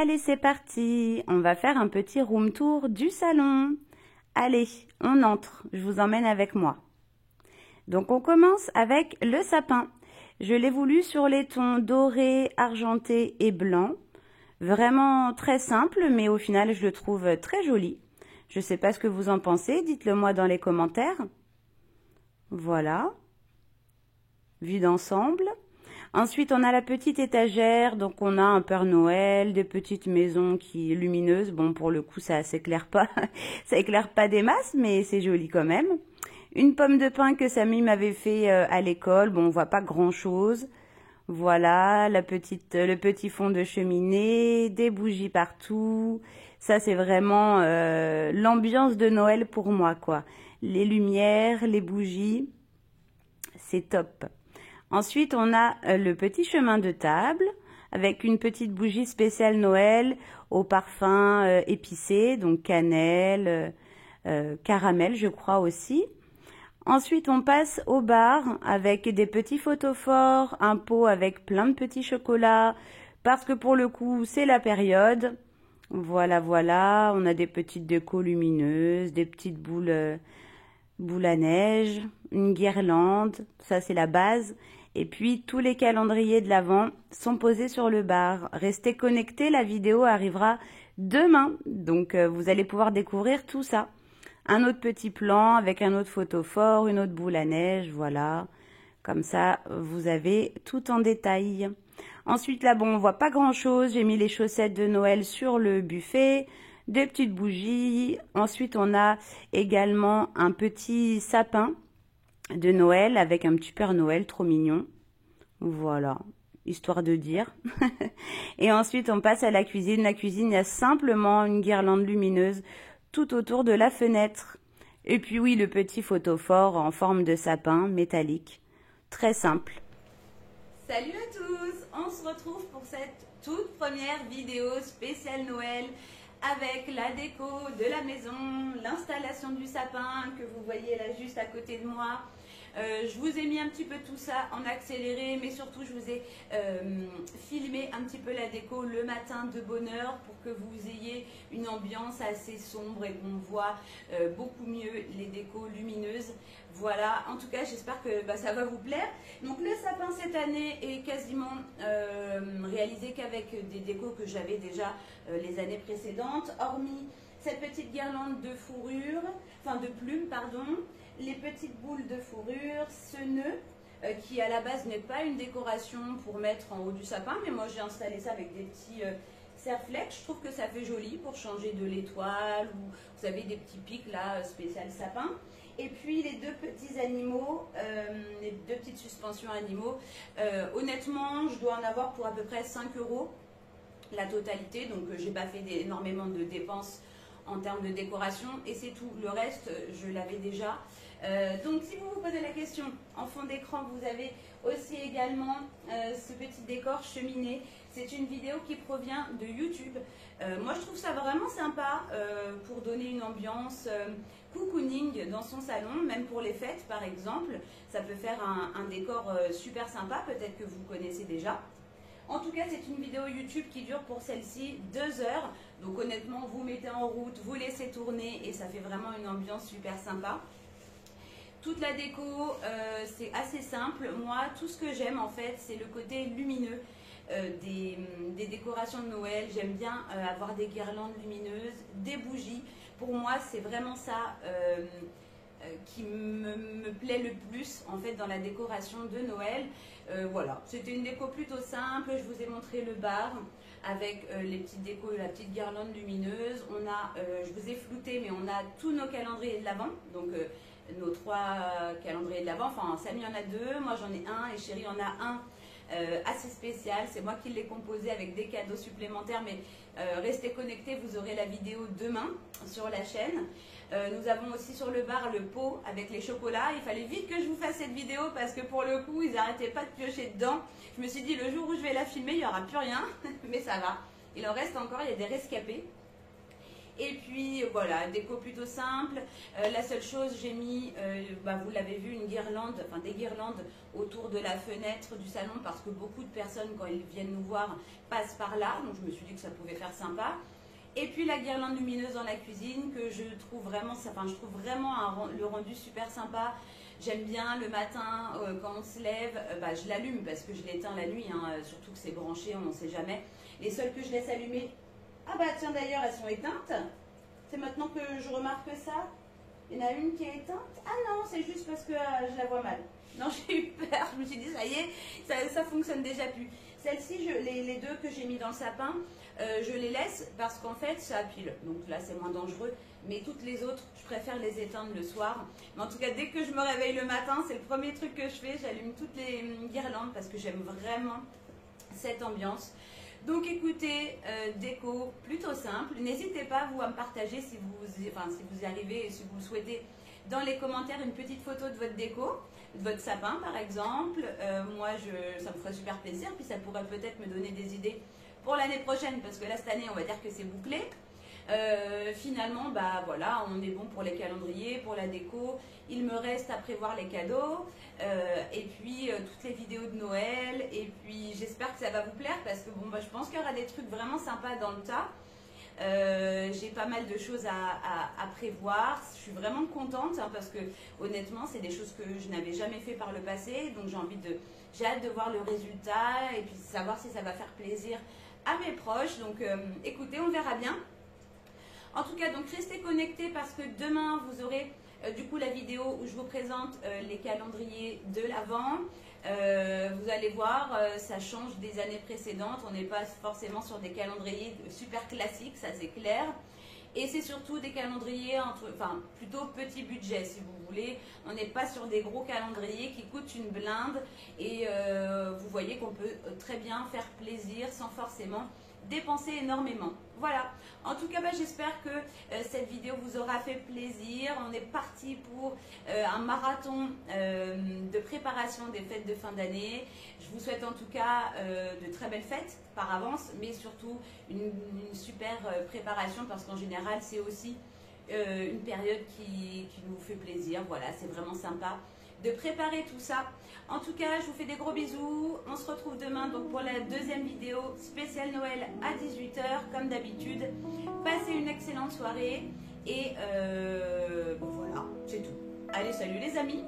Allez, c'est parti. On va faire un petit room tour du salon. Allez, on entre. Je vous emmène avec moi. Donc, on commence avec le sapin. Je l'ai voulu sur les tons doré, argenté et blanc. Vraiment très simple, mais au final, je le trouve très joli. Je ne sais pas ce que vous en pensez. Dites-le moi dans les commentaires. Voilà. Vue d'ensemble. Ensuite, on a la petite étagère, donc on a un Père Noël, des petites maisons qui lumineuses. Bon, pour le coup, ça s'éclaire pas, ça éclaire pas des masses, mais c'est joli quand même. Une pomme de pin que Samy m'avait fait à l'école. Bon, on voit pas grand-chose. Voilà, le petit fond de cheminée, des bougies partout. Ça, c'est vraiment l'ambiance de Noël pour moi, quoi. Les lumières, les bougies, c'est top. Ensuite, on a le petit chemin de table avec une petite bougie spéciale Noël au parfum épicé, donc cannelle, caramel, je crois aussi. Ensuite, on passe au bar avec des petits photophores, un pot avec plein de petits chocolats, parce que pour le coup, c'est la période. Voilà, voilà, on a des petites décos lumineuses, des petites boules à neige, une guirlande, ça c'est la base. Et puis, tous les calendriers de l'Avent sont posés sur le bar. Restez connectés, la vidéo arrivera demain. Donc, vous allez pouvoir découvrir tout ça. Un autre petit plan avec un autre photophore, une autre boule à neige, voilà. Comme ça, vous avez tout en détail. Ensuite, là, bon, on voit pas grand-chose. J'ai mis les chaussettes de Noël sur le buffet, des petites bougies. Ensuite, on a également un petit sapin de Noël avec un petit Père Noël trop mignon. Voilà, histoire de dire. Et ensuite, on passe à la cuisine. La cuisine, il y a simplement une guirlande lumineuse tout autour de la fenêtre. Et puis oui, le petit photophore en forme de sapin métallique. Très simple. Salut à tous, on se retrouve pour cette toute première vidéo spéciale Noël avec la déco de la maison, l'installation du sapin que vous voyez là juste à côté de moi. Je vous ai mis un petit peu tout ça en accéléré, mais surtout je vous ai filmé un petit peu la déco le matin de bonne heure pour que vous ayez une ambiance assez sombre et qu'on voit beaucoup mieux les décos lumineuses. Voilà, en tout cas j'espère que ça va vous plaire. Donc le sapin cette année est quasiment réalisé qu'avec des décos que j'avais déjà les années précédentes, hormis cette petite guirlande de fourrure, enfin de plumes pardon, les petites boules de fourrure, ce nœud qui à la base n'est pas une décoration pour mettre en haut du sapin, mais moi j'ai installé ça avec des petits serre-flex. Je trouve que ça fait joli pour changer de l'étoile ou vous avez des petits pics là spécial sapin. Et puis les deux petits animaux, les deux petites suspensions animaux, honnêtement je dois en avoir pour à peu près 5 € la totalité, donc j'ai pas fait énormément de dépenses en termes de décoration et c'est tout, le reste je l'avais déjà. Donc si vous vous posez la question, en fond d'écran vous avez aussi également ce petit décor cheminée. C'est une vidéo qui provient de YouTube. Moi je trouve ça vraiment sympa pour donner une ambiance cocooning dans son salon, même pour les fêtes par exemple. Ça peut faire un décor super sympa, peut-être que vous connaissez déjà. En tout cas, c'est une vidéo YouTube qui dure pour celle-ci 2 heures. Donc honnêtement, vous mettez en route, vous laissez tourner et ça fait vraiment une ambiance super sympa. Toute la déco, c'est assez simple. Moi, tout ce que j'aime en fait, c'est le côté lumineux des décorations de Noël. J'aime bien avoir des guirlandes lumineuses, des bougies. Pour moi, c'est vraiment ça qui me plaît le plus en fait dans la décoration de Noël. Voilà, c'était une déco plutôt simple. Je vous ai montré le bar avec les petites décos, la petite guirlande lumineuse. On a, je vous ai flouté, mais on a tous nos calendriers de l'Avent, donc nos 3 calendriers de l'Avent. Enfin, Samy en a 2, moi j'en ai un et Chérie en a un. Assez spécial, c'est moi qui l'ai composé avec des cadeaux supplémentaires, mais restez connectés, vous aurez la vidéo demain sur la chaîne. Nous avons aussi sur le bar le pot avec les chocolats. Il fallait vite que je vous fasse cette vidéo parce que pour le coup ils n'arrêtaient pas de piocher dedans. Je me suis dit le jour où je vais la filmer il n'y aura plus rien, mais ça va, il en reste encore, il y a des rescapés. Et puis voilà, déco plutôt simple. La seule chose, j'ai mis, vous l'avez vu, une guirlande, enfin des guirlandes autour de la fenêtre du salon parce que beaucoup de personnes, quand ils viennent nous voir, passent par là. Donc je me suis dit que ça pouvait faire sympa. Et puis la guirlande lumineuse dans la cuisine que je trouve vraiment, je trouve vraiment le rendu super sympa. J'aime bien le matin, quand on se lève, je l'allume parce que je l'éteins la nuit, hein, surtout que c'est branché, on ne sait jamais. Les seules que je laisse allumer, ah bah tiens d'ailleurs elles sont éteintes. C'est maintenant que je remarque ça. Il y en a une qui est éteinte. Ah non, c'est juste parce que je la vois mal. Non, j'ai eu peur, je me suis dit ça y est, ça fonctionne déjà plus. Celle-ci, les deux que j'ai mis dans le sapin, je les laisse parce qu'en fait ça pile. Donc là c'est moins dangereux. Mais toutes les autres, je préfère les éteindre le soir. Mais en tout cas, dès que je me réveille le matin, c'est le premier truc que je fais. J'allume toutes les guirlandes parce que j'aime vraiment cette ambiance. Donc écoutez, déco plutôt simple. N'hésitez pas vous à me partager si vous y arrivez et si vous le souhaitez dans les commentaires une petite photo de votre déco, de votre sapin par exemple. Moi, ça me ferait super plaisir. Puis ça pourrait peut-être me donner des idées pour l'année prochaine parce que là, cette année, on va dire que c'est bouclé. Finalement, voilà, on est bon pour les calendriers, pour la déco. Il me reste à prévoir les cadeaux et puis toutes les vidéos de Noël. Et puis j'espère que ça va vous plaire parce que je pense qu'il y aura des trucs vraiment sympas dans le tas. J'ai pas mal de choses à prévoir. Je suis vraiment contente hein, parce que honnêtement, c'est des choses que je n'avais jamais fait par le passé. Donc j'ai hâte de voir le résultat et puis savoir si ça va faire plaisir à mes proches. Donc écoutez, on verra bien. En tout cas, donc restez connectés parce que demain, vous aurez du coup la vidéo où je vous présente les calendriers de l'Avent. Vous allez voir, ça change des années précédentes. On n'est pas forcément sur des calendriers super classiques, ça c'est clair. Et c'est surtout des calendriers plutôt petit budget si vous voulez. On n'est pas sur des gros calendriers qui coûtent une blinde. Et vous voyez qu'on peut très bien faire plaisir sans forcément dépenser énormément. Voilà, en tout cas j'espère que cette vidéo vous aura fait plaisir. On est parti pour un marathon de préparation des fêtes de fin d'année. Je vous souhaite en tout cas de très belles fêtes par avance, mais surtout une super préparation parce qu'en général c'est aussi une période qui nous fait plaisir. Voilà, c'est vraiment sympa de préparer tout ça. En tout cas, je vous fais des gros bisous. On se retrouve demain donc pour la deuxième vidéo spéciale Noël à 18 h comme d'habitude. Passez une excellente soirée et voilà, c'est tout. Allez, salut les amis!